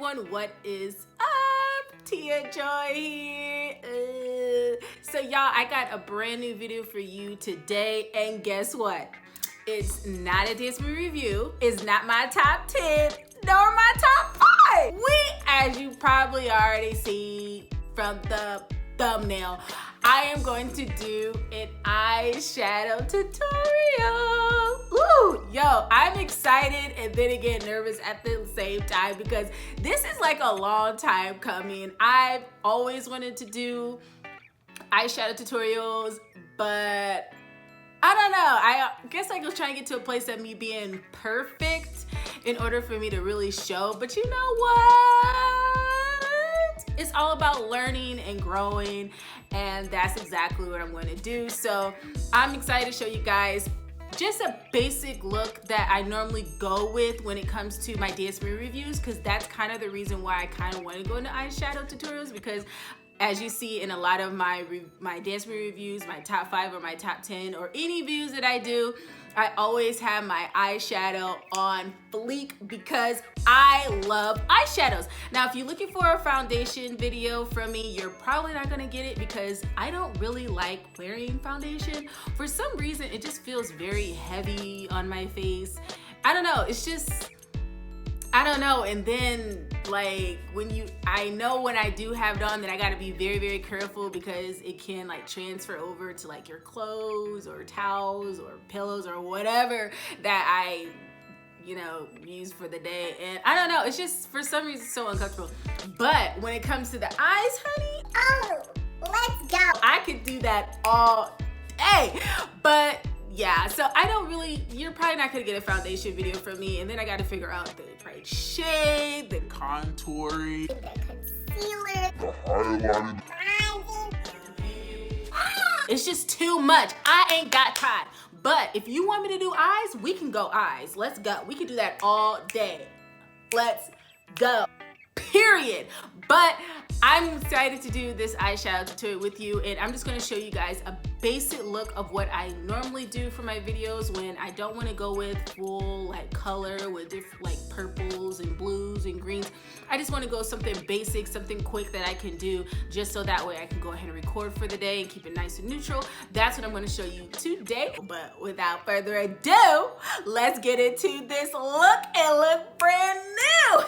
everyone, what is up? Teaya Joy here. So y'all, I got a brand new video for you today, and guess what? It's not a Disney review, it's not my top 10, nor my top 5. As you probably already see from the thumbnail, I am going to do an eyeshadow tutorial. Ooh, yo, I'm excited and then again nervous at the same time because this is like a long time coming. I've always wanted to do eyeshadow tutorials, but I don't know. I guess I was trying to get to a place of me being perfect in order for me to really show, but you know what? It's all about learning and growing, and that's exactly what I'm going to do. So I'm excited to show you guys just a basic look that I normally go with when it comes to my DSP reviews, because that's kind of the reason why I kind of want to go into eyeshadow tutorials, because as you see in a lot of my dance reviews, my top 5 or my top 10 or any views that I do, I always have my eyeshadow on fleek because I love eyeshadows. Now, if you're looking for a foundation video from me, you're probably not gonna get it because I don't really like wearing foundation. For some reason, it just feels very heavy on my face. I don't know, it's just, I don't know. And then like I know when I do have it on that I gotta be very, very careful because it can like transfer over to like your clothes or towels or pillows or whatever that I, use for the day. And I don't know, it's just for some reason so uncomfortable. But when it comes to the eyes, honey, oh, let's go. I could do that all day. But yeah, so I don't really, you're probably not gonna get a foundation video from me, and then I gotta figure out the right shade, the contouring, The concealer, the highlighting. It's just too much. I ain't got time. But if you want me to do eyes, we can go eyes. Let's go. We can do that all day. Let's go. Period. But I'm excited to do this eyeshadow tutorial with you, and I'm just going to show you guys a basic look of what I normally do for my videos when I don't want to go with full like color with different like purples and blues and greens. I just want to go something basic, something quick that I can do just so that way I can go ahead and record for the day and keep it nice and neutral. That's what I'm going to show you today. But without further ado, let's get into this look and look brand new.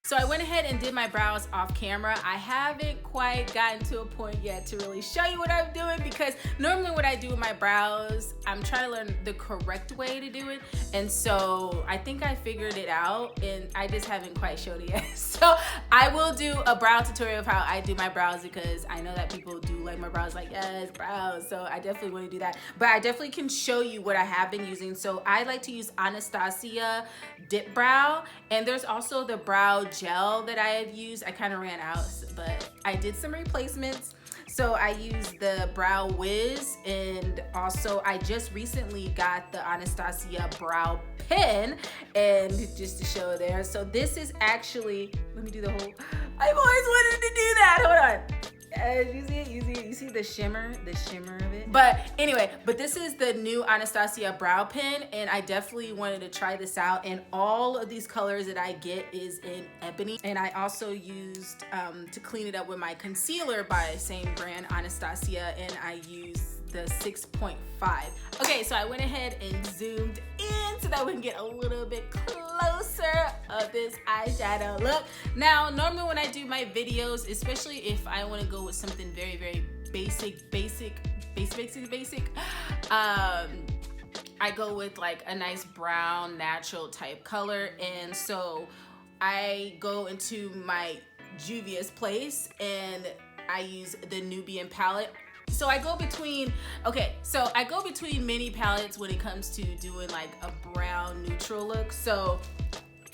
So I went ahead and did my brows off camera. I haven't quite gotten to a point yet to really show you what I'm doing because normally what I do with my brows, I'm trying to learn the correct way to do it. And so I think I figured it out and I just haven't quite showed it yet. So I will do a brow tutorial of how I do my brows because I know that people do like my brows, like yes, brows. So I definitely want to do that. But I definitely can show you what I have been using. So I like to use Anastasia Dipbrow, and there's also the brow gel that I have used. I kind of ran out, but I did some replacements. So I used the Brow Wiz, and also I just recently got the Anastasia Brow Pen, and just to show there. So this is actually, let me do the whole, I've always wanted to do that. Hold on. You see it, you see the shimmer of it. But anyway, this is the new Anastasia Brow Pen, and I definitely wanted to try this out. And all of these colors that I get is in Ebony. And I also used to clean it up with my concealer by same brand, Anastasia, and I used the 6.5. Okay, so I went ahead and zoomed in so that we can get a little bit closer of this eyeshadow look. Now, normally when I do my videos, especially if I want to go with something very, very basic, I go with like a nice brown natural type color. And so I go into my Juvias place and I use the Nubian palette. So I go between, many palettes when it comes to doing like a brown neutral look. So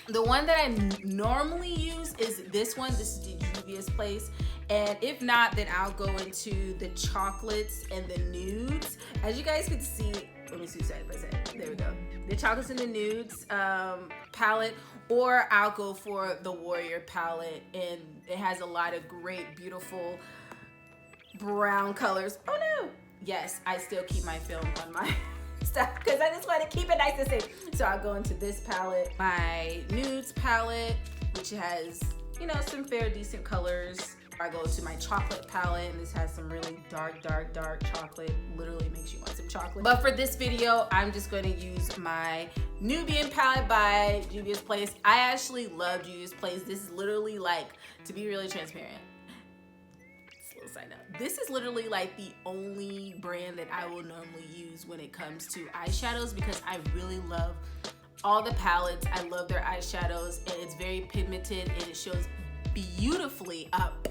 the one that I normally use is this one. This is the Juvias place. And if not, then I'll go into the chocolates and the nudes. As you guys can see, let me see side by side. There we go. The chocolates and the nudes palette, or I'll go for the Warrior palette. And it has a lot of great, beautiful brown colors. Oh no! Yes, I still keep my film on my stuff because I just want to keep it nice and safe. So I'll go into this palette, my nudes palette, which has, you know, some fair decent colors. I go to my chocolate palette, and this has some really dark chocolate. Literally makes you want some chocolate. But for this video, I'm just going to use my Nubian palette by Juvias Place. I actually love Juvias Place. This is literally like, to be really transparent, side note, this is literally like the only brand that I will normally use when it comes to eyeshadows, because I really love all the palettes. I love their eyeshadows, and it's very pigmented, and it shows beautifully up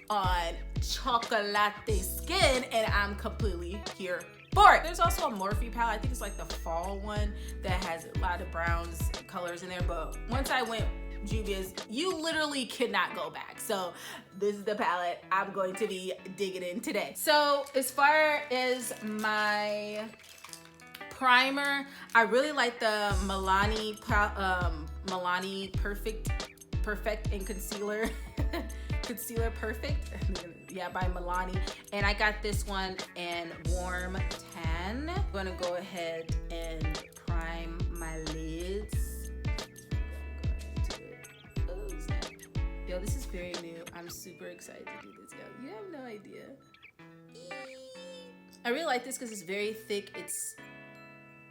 on chocolate skin, and I'm completely here for it. There's also a Morphe palette. I think it's like the fall one that has a lot of browns colors in there, but once I went Juvias, you literally cannot go back. So this is the palette I'm going to be digging in today. So as far as my primer, I really like the Milani Perfect and Concealer. Concealer Perfect, yeah, by Milani. And I got this one in Warm Tan. I'm gonna go ahead and prime my lids. Yo, this is very new. I'm super excited to do this, yo. You have no idea. I really like this because it's very thick. It's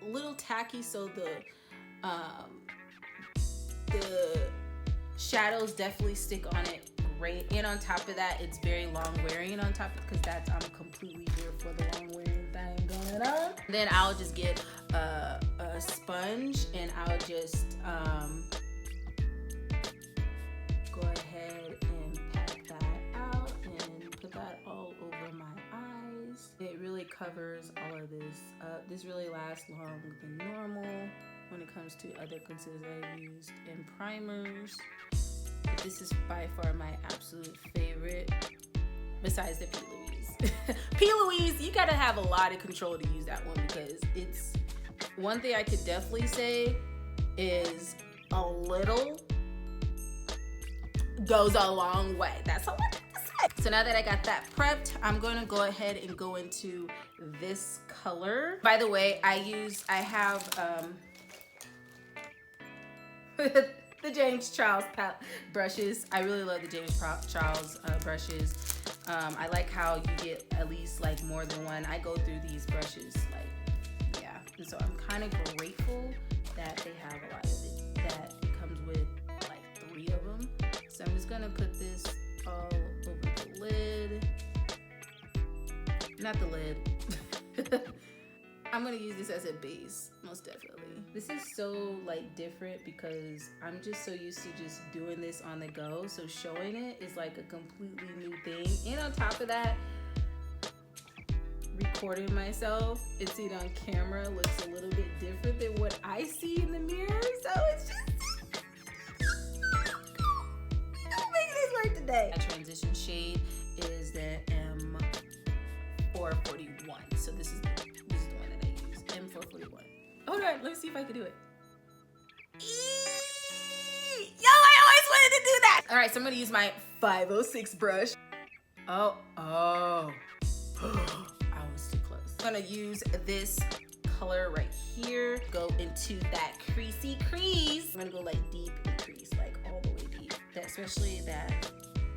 a little tacky, so the shadows definitely stick on it great. And on top of that, it's very long wearing on top, because that's, I'm completely here for the long wearing thing going on. Then I'll just get a sponge, and I'll just go ahead and pat that out and put that all over my eyes. It really covers all of this up. This really lasts longer than normal when it comes to other concealers that I've used and primers. But this is by far my absolute favorite, besides the P. Louise. P. Louise, you gotta have a lot of control to use that one, because it's, one thing I could definitely say is a little goes a long way. That's all I have to say. So now that I got that prepped, I'm going to go ahead and go into this color. By the way, I have the James Charles brushes. I really love the James Charles brushes. I like how you get at least like more than one. I go through these brushes like, yeah. And so I'm kind of grateful that they have a lot of it, that it comes with like 3 of them. So I'm just gonna put this all over the lid. Not the lid. I'm gonna use this as a base, most definitely. This is so like different because I'm just so used to just doing this on the go. So showing it is like a completely new thing. And on top of that, recording myself and seeing it on camera looks a little bit different than what I see in the mirror. So it's just today. My transition shade is the M441. So this is the one that I use, M441. Hold on, let me see if I can do it. Yo, I always wanted to do that. All right, so I'm gonna use my 506 brush. Oh, I was too close. I'm gonna use this color right here. Go into that creasy crease. I'm gonna go like deep in crease, like all the way deep. Especially that.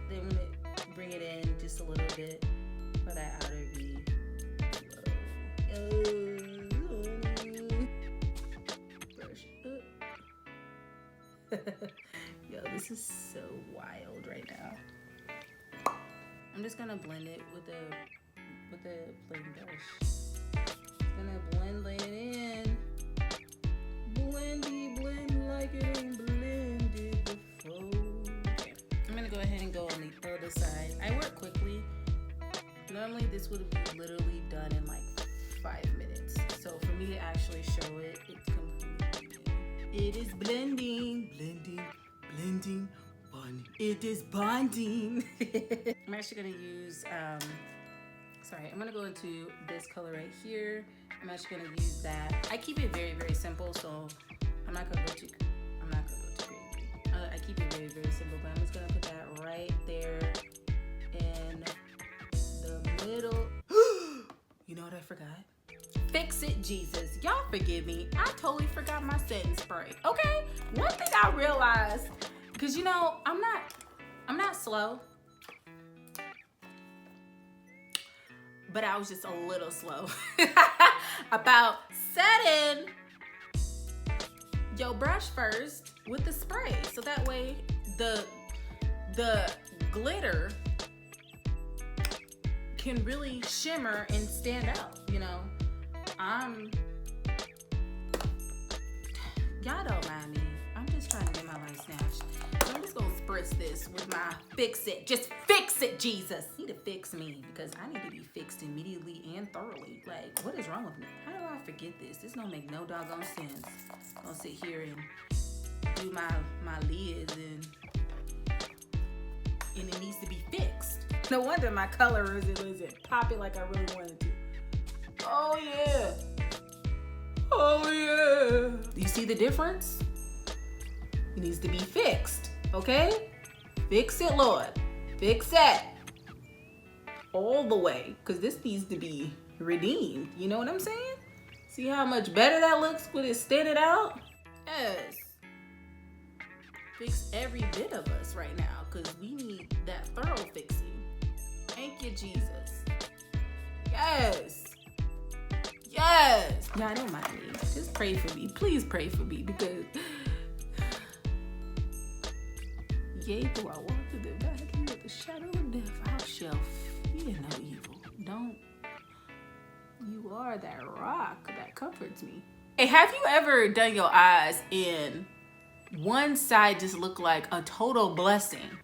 Then I'm gonna bring it in just a little bit for that outer V. Brush up. Yo, this is so wild right now. I'm just gonna blend it with a plain brush. Gonna blend it in. Blend like it ain't blended before. Okay. I'm gonna go ahead and go on the other side. I work quickly. Normally this would be literally done in like 5 minutes. So for me to actually show it, it's completely new. It is blending, bonding. It is bonding. I'm actually gonna use, I'm gonna go into this color right here. I'm actually gonna use that. I keep it very, very simple, so I'm not gonna go too crazy. I keep it very, very simple, but I'm just gonna put that right there in the middle. You know what I forgot? Fix fix it, Jesus. Y'all forgive me. I totally forgot my setting spray. Okay? One thing I realized, because you know, I'm not slow. But I was just a little slow about setting your brush first with the spray. So that way the glitter can really shimmer and stand out, you know. Y'all don't mind me. I'm just trying to get my life snatched. So I'm just gonna spritz this with my fix it. Just fix it, Jesus. You need to fix me because I need to be fixed immediately and thoroughly. Like, what is wrong with me? How do I forget this? This don't make no doggone sense. I'm gonna sit here and do my lids and it needs to be fixed. No wonder my color isn't popping like I really wanted to. Oh yeah. Oh yeah. Do you see the difference? It needs to be fixed, okay? Fix it, Lord. Fix it. All the way, because this needs to be redeemed. You know what I'm saying? See how much better that looks when it's standing out? Yes. Fix every bit of us right now, because we need that thorough fixing. Thank you, Jesus. Yes. Yes. Y'all don't mind me. Just pray for me. Please pray for me, because yea, though I walk through the valley of the shadow of death, I shall fear no evil. Don't. You are that rock that comforts me. Hey, have you ever done your eyes and one side just look like a total blessing?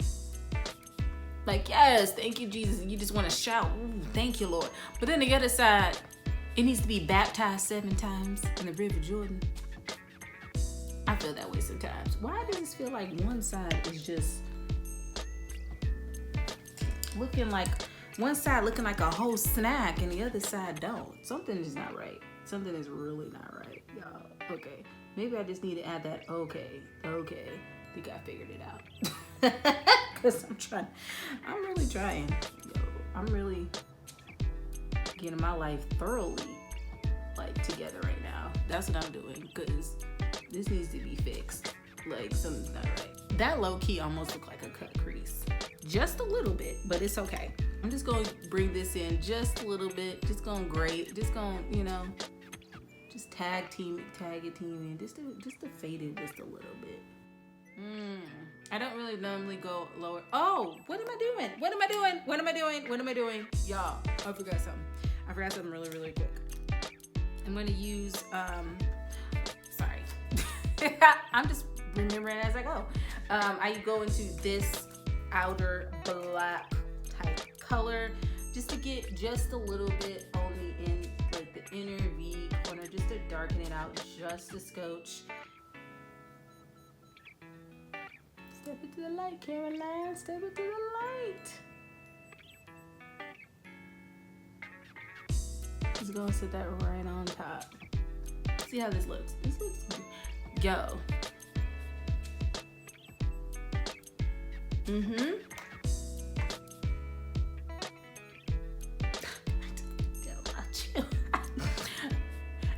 Like, yes, thank you, Jesus. You just want to shout, ooh, thank you, Lord. But then the other side, it needs to be baptized 7 times in the River Jordan. I feel that way sometimes. Why does this feel like one side is just looking like, one side looking like a whole snack and the other side don't? Something is not right. Something is really not right, y'all. Okay, maybe I just need to add that okay. I think I figured it out. Because I'm really trying. Yo, I'm really getting my life thoroughly like together right now. That's what I'm doing, because this needs to be fixed. Like, something's not right. That low key almost looked like a cut crease. Just a little bit, but it's okay. I'm just gonna bring this in just a little bit. Just gonna grate. Just gonna, you know, just tag it team in. Just to fade it just a little bit. I don't really normally go lower. Oh, what am I doing? Y'all, I forgot something really, really quick. I'm gonna use, sorry. I'm just remembering as I go. I go into this outer black type color just to get just a little bit on the inner V corner, just to darken it out just a scotch. Step into the light, Caroline. Step into the light. Just gonna set that right on top. See how this looks. This looks good. Yo.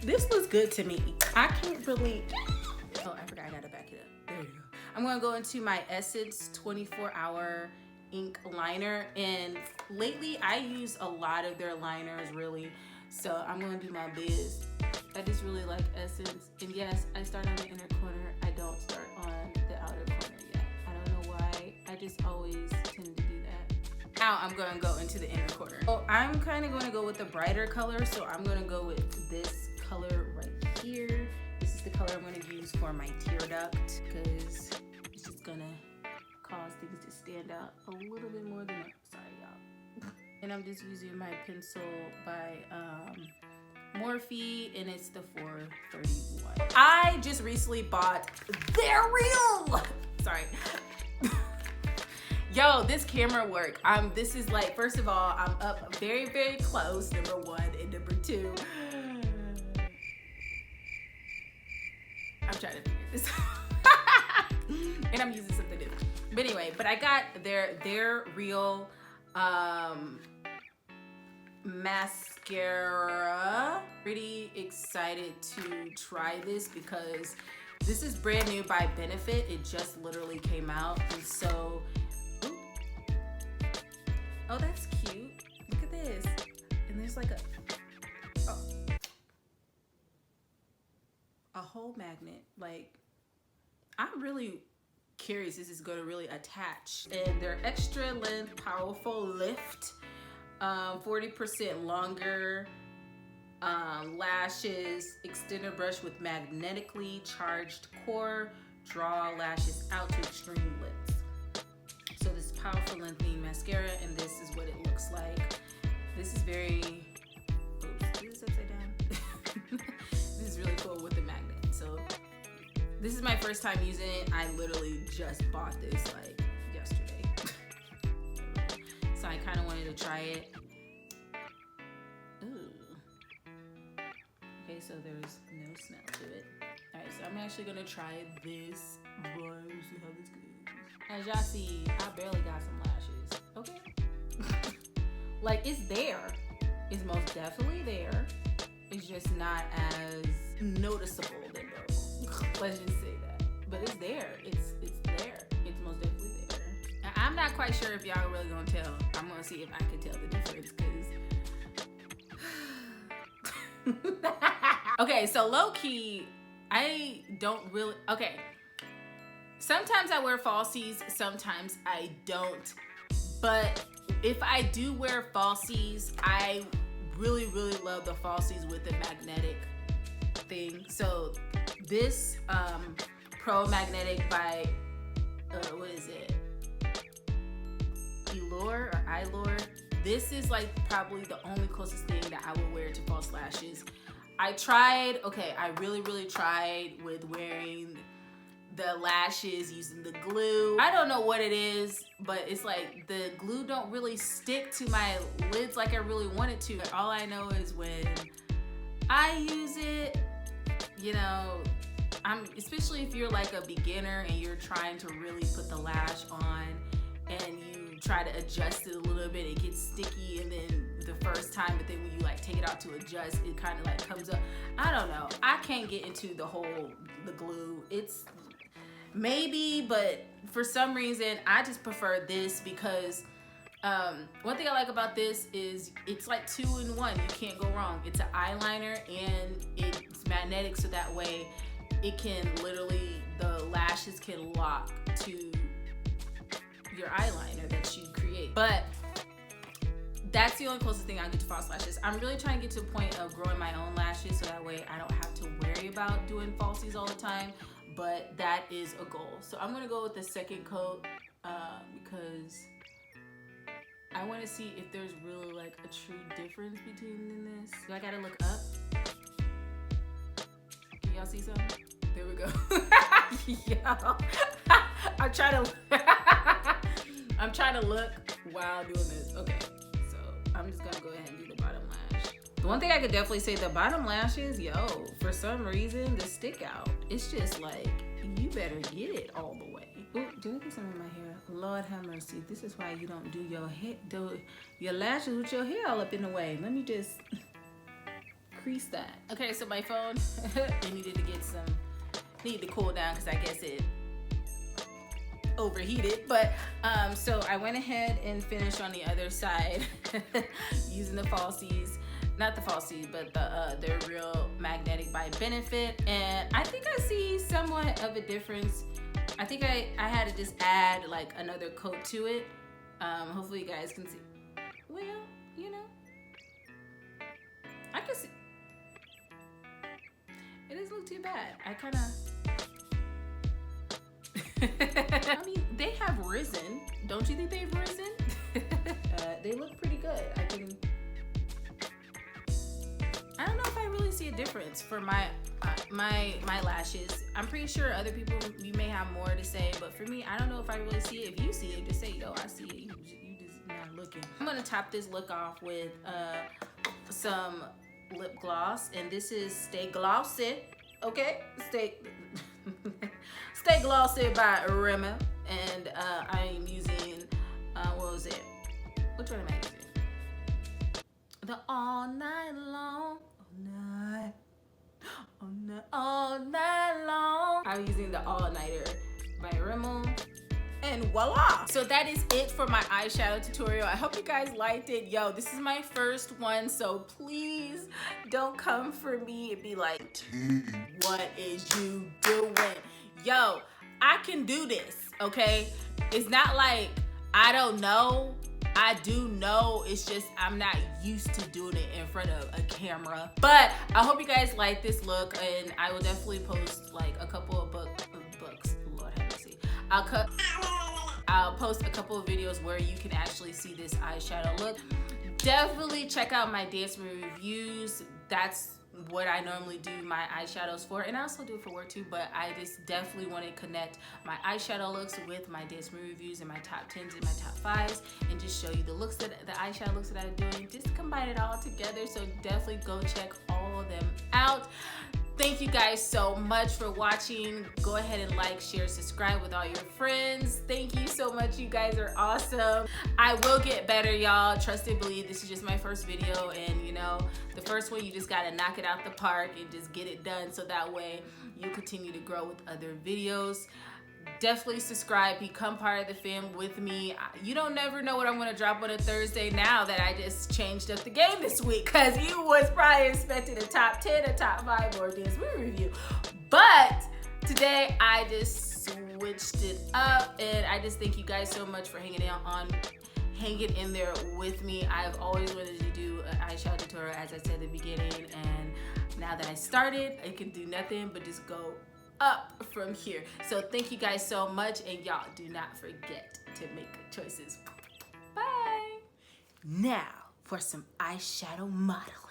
This looks good to me. I can't really. Oh, I forgot I gotta back it up. There you go. I'm gonna go into my Essence 24-hour ink liner, and lately I use a lot of their liners, really. So I'm gonna do my best. I just really like Essence, and yes, I start on the inner corner. I don't start on the outer corner yet. I don't know why. I just always tend to do that. Now I'm gonna go into the inner corner. So I'm kind of gonna go with the brighter color. So I'm gonna go with this color right here. This is the color I'm gonna use for my tear duct, because it's just gonna cause things to stand out a little bit more than sorry, y'all. And I'm just using my pencil by Morphe, and it's the 431. I just recently bought their real. Sorry. Yo, this camera work. This is like, first of all, I'm up very, very close, number 1, and number 2. I'm trying to figure this out. And I'm using something different. But anyway, I got their real mascara mascara. Pretty excited to try this because this is brand new by Benefit. It just literally came out. And so, ooh. Oh, that's cute. Look at this. And there's like a whole magnet. Like, I'm really curious this is going to really attach. And they're extra length, powerful lift, 40% longer lashes, extender brush with magnetically charged core, draw lashes out to extreme lengths. So this powerful lengthening mascara, and this is what it looks like. This is very, oops, is this upside down? This is really cool with the magnet. So this is my first time using it. I literally just bought this like yesterday. So I kind of wanted to try it. Ooh. Okay, so there's no smell to it. All right, so I'm actually gonna try this. Boy, we'll see how this goes. As y'all see, I barely got some lashes. Okay. Like, it's there. It's most definitely there. It's just not as noticeable than normal. Let's just say that. But it's there. It's there. It's most definitely there. Now, I'm not quite sure if y'all really gonna tell. I'm gonna see if I can tell the difference, because okay, so low key, I don't really, okay. Sometimes I wear falsies, sometimes I don't. But if I do wear falsies, I really, really love the falsies with the magnetic thing. So this Pro Magnetic by, what is it? Elure or Ilure. This is like probably the only closest thing that I would wear to false lashes. I tried, okay, I really, really tried with wearing the lashes using the glue. I don't know what it is, but it's like the glue don't really stick to my lids like I really want it to. All I know is when I use it, you know, especially if you're like a beginner and you're trying to really put the lash on and you try to adjust it a little bit, it gets sticky, and then the first time, but then when you like take it out to adjust, it kind of like comes up. I don't know. I can't get into the glue. It's maybe, but for some reason, I just prefer this because one thing I like about this is it's like 2-in-1. You can't go wrong. It's an eyeliner and it's magnetic, so that way it can literally, the lashes can lock to your eyeliner that you create. But that's the only closest thing I get to false lashes. I'm really trying to get to a point of growing my own lashes so that way I don't have to worry about doing falsies all the time. But that is a goal. So I'm gonna go with the second coat because I want to see if there's really like a true difference between this. Do I gotta look up? Can y'all see something? There we go. Yo, I'm trying to look while doing this. Okay, so I'm just gonna go ahead and do the bottom lash. The one thing I could definitely say, the bottom lashes, yo, for some reason, the stick out. It's just like, you better get it all the way. Ooh, did I get some in my hair? Lord have mercy. This is why you don't do your hair, do your lashes with your hair all up in the way. Let me just crease that. Okay, so my phone, it needed to cool down because I guess it overheated. But so I went ahead and finished on the other side using the falsies. Not the falsies, but the Real Magnetic by Benefit. And I think I see somewhat of a difference. I think I had to just add like another coat to it. Hopefully you guys can see. Well, you know, I can see. It doesn't look too bad. I kind of... I mean, they have risen. Don't you think they've risen? They look pretty good. I don't know if I really see a difference for my lashes. I'm pretty sure other people, you may have more to say, but for me, I don't know if I really see it. If you see it, just say, yo, I see it. You just not looking. I'm gonna top this look off with some lip gloss, and this is Stay Glossy, okay? Stay Glossy by Rimmel, and I am using, what was it? Which one am I using? the all night long, all night long. I'm using the All Nighter by Rimmel. And voila! So that is it for my eyeshadow tutorial. I hope you guys liked it. Yo, this is my first one, so please don't come for me and be like, what is you doing? Yo, I can do this, okay? It's not like I don't know. I do know, it's just I'm not used to doing it in front of a camera. But I hope you guys like this look, and I will definitely post like a couple of books. Lord have mercy. I'll post a couple of videos where you can actually see this eyeshadow look. Definitely check out my Dance Movie reviews. That's what I normally do my eyeshadows for, and I also do it for work too, but I just definitely want to connect my eyeshadow looks with my Dance Movie reviews and my top 10s and my top 5s, and just show you the looks that the eyeshadow looks that I'm doing, just combine it all together. So definitely go check all of them out. Thank you guys so much for watching. Go ahead and like, share, subscribe with all your friends. Thank you so much. You guys are awesome. I will get better, y'all. Trust and believe. This is just my first video, and you know, the first one, you just gotta knock it out the park and just get it done, so that way you continue to grow with other videos. Definitely subscribe, become part of the fam with me. You don't never know what I'm gonna drop on a Thursday now that I just changed up the game this week, because you was probably expecting a top 10, a top 5, or a Dance Movie review. But today I just switched it up, and I just thank you guys so much for hanging in there with me. I've always wanted to do an eyeshadow tutorial, as I said at the beginning, and now that I started, I can do nothing but just go up from here. So thank you guys so much, and y'all do not forget to make good choices. Bye. Now for some eyeshadow modeling.